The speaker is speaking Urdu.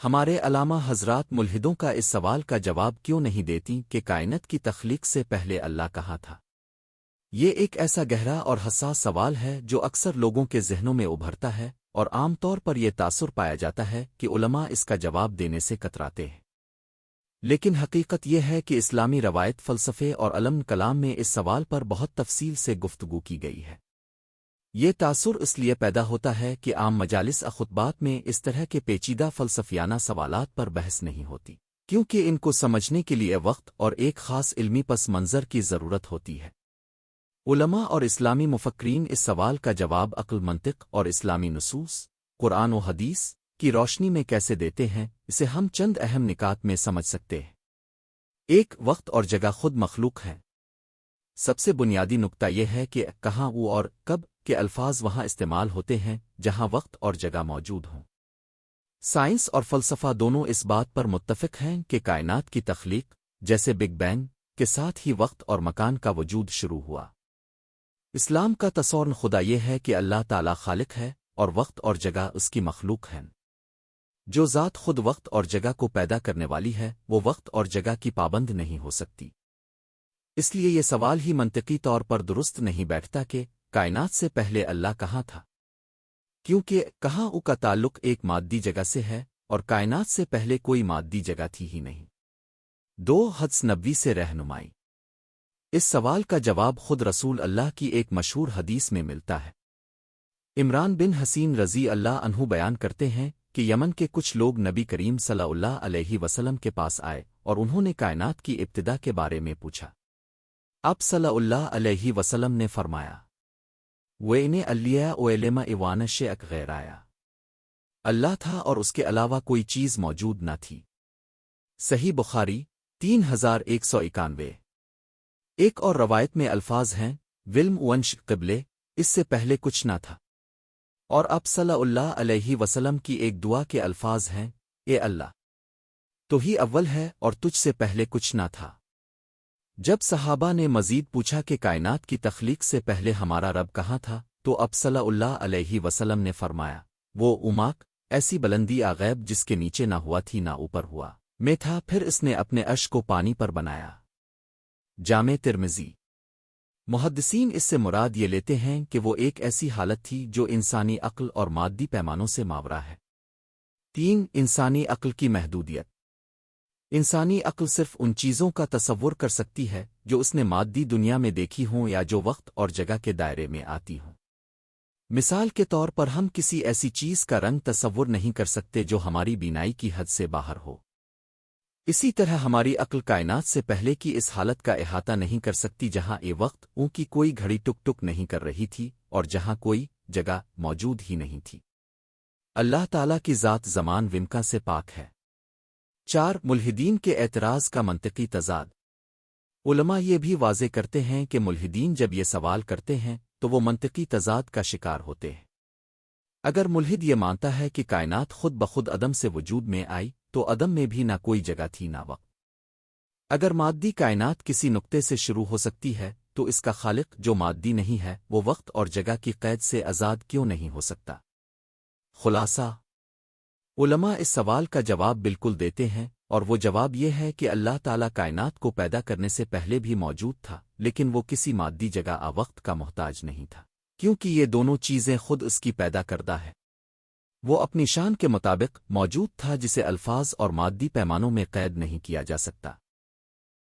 ہمارے علامہ حضرات ملحدوں کا اس سوال کا جواب کیوں نہیں دیتی کہ کائنات کی تخلیق سے پہلے اللہ کہاں تھا؟ یہ ایک ایسا گہرا اور حساس سوال ہے جو اکثر لوگوں کے ذہنوں میں ابھرتا ہے، اور عام طور پر یہ تاثر پایا جاتا ہے کہ علماء اس کا جواب دینے سے کتراتے ہیں۔ لیکن حقیقت یہ ہے کہ اسلامی روایت، فلسفے اور علم کلام میں اس سوال پر بہت تفصیل سے گفتگو کی گئی ہے۔ یہ تاثر اس لیے پیدا ہوتا ہے کہ عام مجالس خطبات میں اس طرح کے پیچیدہ فلسفیانہ سوالات پر بحث نہیں ہوتی، کیونکہ ان کو سمجھنے کے لیے وقت اور ایک خاص علمی پس منظر کی ضرورت ہوتی ہے۔ علماء اور اسلامی مفکرین اس سوال کا جواب عقل، منطق اور اسلامی نصوص، قرآن و حدیث کی روشنی میں کیسے دیتے ہیں، اسے ہم چند اہم نکات میں سمجھ سکتے ہیں۔ ایک، وقت اور جگہ خود مخلوق ہیں۔ سب سے بنیادی نکتہ یہ ہے کہ کہاں وہ اور کب کے الفاظ وہاں استعمال ہوتے ہیں جہاں وقت اور جگہ موجود ہوں۔ سائنس اور فلسفہ دونوں اس بات پر متفق ہیں کہ کائنات کی تخلیق، جیسے بگ بینگ، کے ساتھ ہی وقت اور مکان کا وجود شروع ہوا۔ اسلام کا تصور خدا یہ ہے کہ اللہ تعالی خالق ہے اور وقت اور جگہ اس کی مخلوق ہیں۔ جو ذات خود وقت اور جگہ کو پیدا کرنے والی ہے وہ وقت اور جگہ کی پابند نہیں ہو سکتی۔ اس لیے یہ سوال ہی منطقی طور پر درست نہیں بیٹھتا کہ کائنات سے پہلے اللہ کہاں تھا، کیونکہ کہاں کا تعلق ایک مادی جگہ سے ہے اور کائنات سے پہلے کوئی مادی جگہ تھی ہی نہیں۔ دو، حدیث نبوی سے رہنمائی۔ اس سوال کا جواب خود رسول اللہ کی ایک مشہور حدیث میں ملتا ہے۔ عمران بن حسین رضی اللہ عنہ بیان کرتے ہیں کہ یمن کے کچھ لوگ نبی کریم صلی اللہ علیہ وسلم کے پاس آئے اور انہوں نے کائنات کی ابتدا کے بارے میں پوچھا۔ آپ صلی اللہ علیہ وسلم نے فرمایا، وَإِنِ أَلِّيَا وَإِلَمَ إِوَانَ شَيْءٍ غَيْرَهَا، اللہ تھا اور اس کے علاوہ کوئی چیز موجود نہ تھی۔ صحیح بخاری 3191۔ ایک اور روایت میں الفاظ ہیں، وِلْم ونش قبلے، اس سے پہلے کچھ نہ تھا۔ اور آپ صلی اللہ علیہ وسلم کی ایک دعا کے الفاظ ہیں، اے اللہ، تو ہی اول ہے اور تجھ سے پہلے کچھ نہ تھا۔ جب صحابہ نے مزید پوچھا کہ کائنات کی تخلیق سے پہلے ہمارا رب کہاں تھا، تو آپ صلی اللہ علیہ وسلم نے فرمایا، وہ اماک، ایسی بلندی غیب جس کے نیچے نہ ہوا تھی نہ اوپر ہوا میں تھا، پھر اس نے اپنے عرش کو پانی پر بنایا۔ جامع ترمذی۔ محدثین اس سے مراد یہ لیتے ہیں کہ وہ ایک ایسی حالت تھی جو انسانی عقل اور مادی پیمانوں سے ماورا ہے۔ تین، انسانی عقل کی محدودیت۔ انسانی عقل صرف ان چیزوں کا تصور کر سکتی ہے جو اس نے مادی دنیا میں دیکھی ہوں یا جو وقت اور جگہ کے دائرے میں آتی ہوں۔ مثال کے طور پر ہم کسی ایسی چیز کا رنگ تصور نہیں کر سکتے جو ہماری بینائی کی حد سے باہر ہو۔ اسی طرح ہماری عقل کائنات سے پہلے کی اس حالت کا احاطہ نہیں کر سکتی جہاں اے وقت اون کی کوئی گھڑی ٹک ٹک نہیں کر رہی تھی اور جہاں کوئی جگہ موجود ہی نہیں تھی۔ اللہ تعالیٰ کی ذات زمان ومکا سے پاک ہے۔ چار، ملحدین کے اعتراض کا منطقی تضاد۔ علماء یہ بھی واضح کرتے ہیں کہ ملحدین جب یہ سوال کرتے ہیں تو وہ منطقی تضاد کا شکار ہوتے ہیں۔ اگر ملحد یہ مانتا ہے کہ کائنات خود بخود عدم سے وجود میں آئی تو عدم میں بھی نہ کوئی جگہ تھی نہ وقت۔ اگر مادی کائنات کسی نقطے سے شروع ہو سکتی ہے تو اس کا خالق جو مادی نہیں ہے وہ وقت اور جگہ کی قید سے آزاد کیوں نہیں ہو سکتا؟ خلاصہ، علماء اس سوال کا جواب بالکل دیتے ہیں، اور وہ جواب یہ ہے کہ اللہ تعالیٰ کائنات کو پیدا کرنے سے پہلے بھی موجود تھا، لیکن وہ کسی مادی جگہ وقت کا محتاج نہیں تھا، کیونکہ یہ دونوں چیزیں خود اس کی پیدا کردہ ہے۔ وہ اپنی شان کے مطابق موجود تھا جسے الفاظ اور مادی پیمانوں میں قید نہیں کیا جا سکتا۔